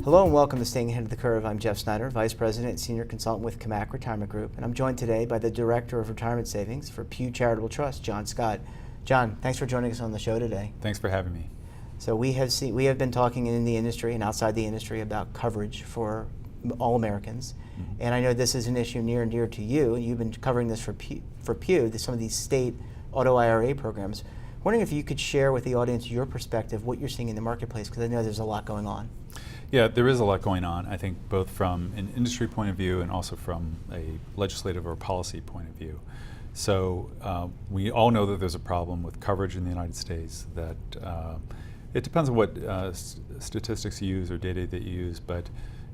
Hello and welcome to Staying Ahead of the Curve. I'm Jeff Snyder, Vice President and Senior Consultant with Camac Retirement Group, and I'm joined today by the Director of Retirement Savings for Pew Charitable Trust, John Scott. John, thanks for joining us on the show today. Thanks for having me. So we have been talking in the industry and outside the industry about coverage for all Americans, and I know this is an issue near and dear to you. You've been covering this for Pew, some of these state auto IRA programs. Wondering if you could share with the audience your perspective, what you're seeing in the marketplace, because I know there's a lot going on. Yeah, there is a lot going on, I think, both from an industry point of view and also from a legislative or policy point of view. So we all know that there's a problem with coverage in the United States, that it depends on what statistics you use or data that you use, but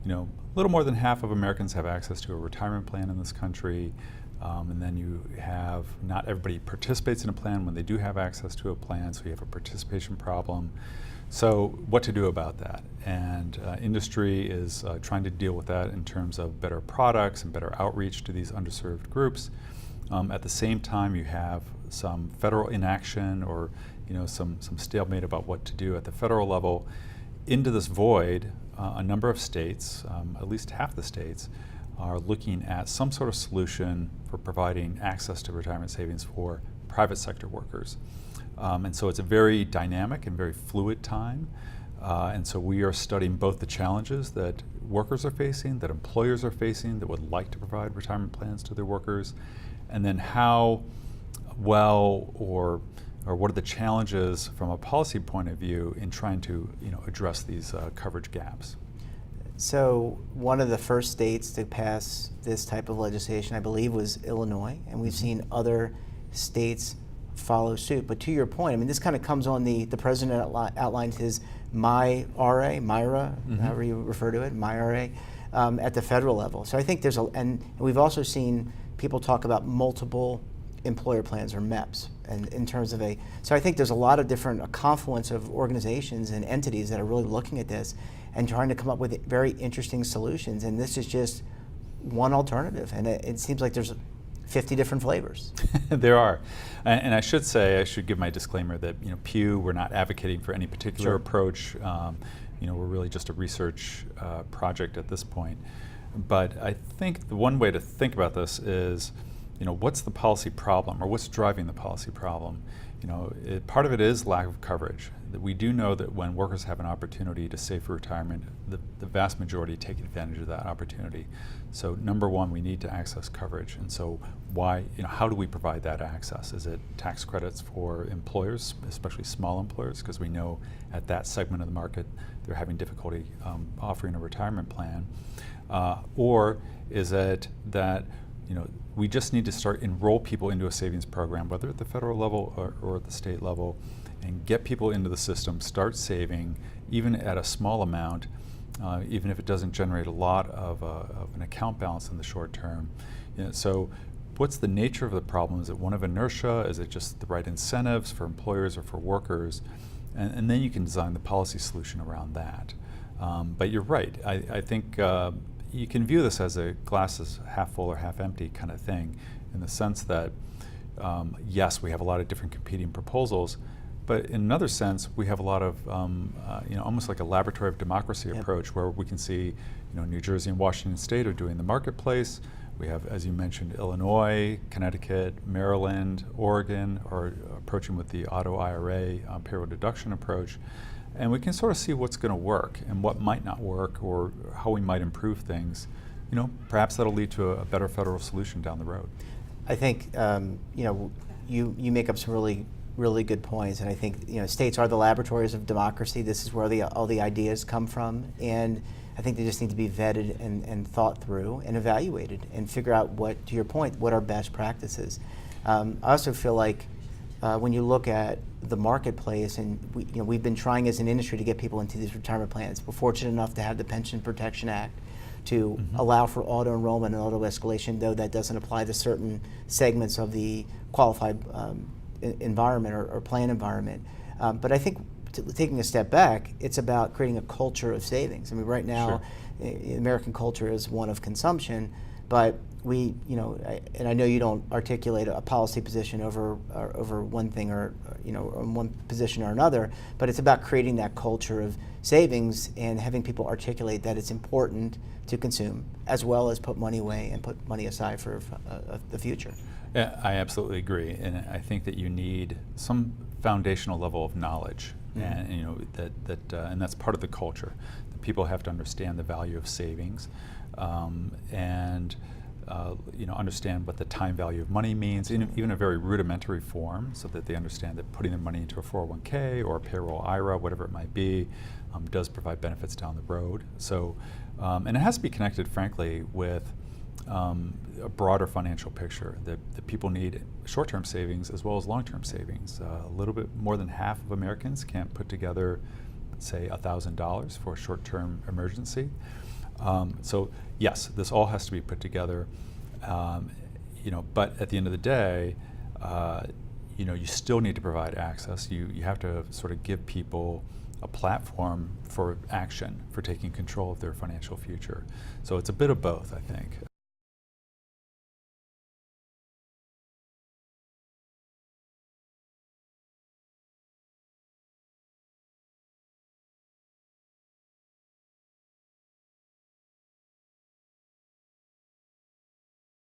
a little more than half of Americans have access to a retirement plan in this country. And then you have, not everybody participates in a plan when they do have access to a plan, so you have a participation problem. So what to do about that? And industry is trying to deal with that in terms of better products and better outreach to these underserved groups. At the same time, you have some federal inaction or some stalemate about what to do at the federal level. Into this void, a number of states, at least half the states, are looking at some sort of solution for providing access to retirement savings for private sector workers. And so it's a very dynamic and very fluid time. And so we are studying both the challenges that workers are facing, that employers are facing, that would like to provide retirement plans to their workers, and then how well or what are the challenges from a policy point of view in trying to address these coverage gaps. So one of the first states to pass this type of legislation, I believe, was Illinois, and we've seen other states follow suit. But to your point, I mean, this kind of comes on the president outlined his MyRA, however you refer to it, MyRA, at the federal level. So I think there's and we've also seen people talk about multiple employer plans or MEPs, and in terms of so I think there's a lot of a confluence of organizations and entities that are really looking at this and trying to come up with very interesting solutions, and this is just one alternative, and it seems like there's 50 different flavors. There are, and I should give my disclaimer that Pew, we're not advocating for any particular approach. We're really just a research project at this point. But I think the one way to think about this is, what's the policy problem, or what's driving the policy problem? Part of it is lack of coverage. That we do know that when workers have an opportunity to save for retirement, the vast majority take advantage of that opportunity. So number one, we need to access coverage. And so how do we provide that access? Is it tax credits for employers, especially small employers, because we know at that segment of the market they're having difficulty offering a retirement plan? Or is it that we just need to start enroll people into a savings program, whether at the federal level or at the state level, and get people into the system, start saving, even at a small amount, even if it doesn't generate a lot of an account balance in the short term. So what's the nature of the problem? Is it one of inertia? Is it just the right incentives for employers or for workers? And then you can design the policy solution around that. But you're right. I think you can view this as a glass is half full or half empty kind of thing, in the sense that, yes, we have a lot of different competing proposals, but in another sense, we have a lot of, almost like a laboratory of democracy approach, where we can see, New Jersey and Washington State are doing the marketplace. We have, as you mentioned, Illinois, Connecticut, Maryland, Oregon are approaching with the auto IRA payroll deduction approach. And we can sort of see what's going to work and what might not work, or how we might improve things. Perhaps that'll lead to a better federal solution down the road. I think you make up some really good points, and I think states are the laboratories of democracy. This is where all the ideas come from, and I think they just need to be vetted and thought through and evaluated and figure out to your point, what are best practices. I also feel like when you look at the marketplace, and we've been trying as an industry to get people into these retirement plans. We're fortunate enough to have the Pension Protection Act to allow for auto enrollment and auto escalation, though that doesn't apply to certain segments of the qualified environment or plan environment. But I think taking a step back, it's about creating a culture of savings. I mean, right now, the American culture is one of consumption, but and I know you don't articulate a policy position over one thing or on one position or another, but it's about creating that culture of savings and having people articulate that it's important to consume as well as put money away and put money aside for the future. Yeah, I absolutely agree, and I think that you need some foundational level of knowledge, and and that's part of the culture. The people have to understand the value of savings, and understand what the time value of money means, in even a very rudimentary form, so that they understand that putting their money into a 401k or a payroll IRA, whatever it might be, does provide benefits down the road. So, and it has to be connected, frankly, with a broader financial picture. That people need short-term savings as well as long-term savings. A little bit more than half of Americans can't put together, say, $1,000 for a short-term emergency. So yes, this all has to be put together, but at the end of the day, you still need to provide access. You have to sort of give people a platform for action, for taking control of their financial future. So it's a bit of both, I think.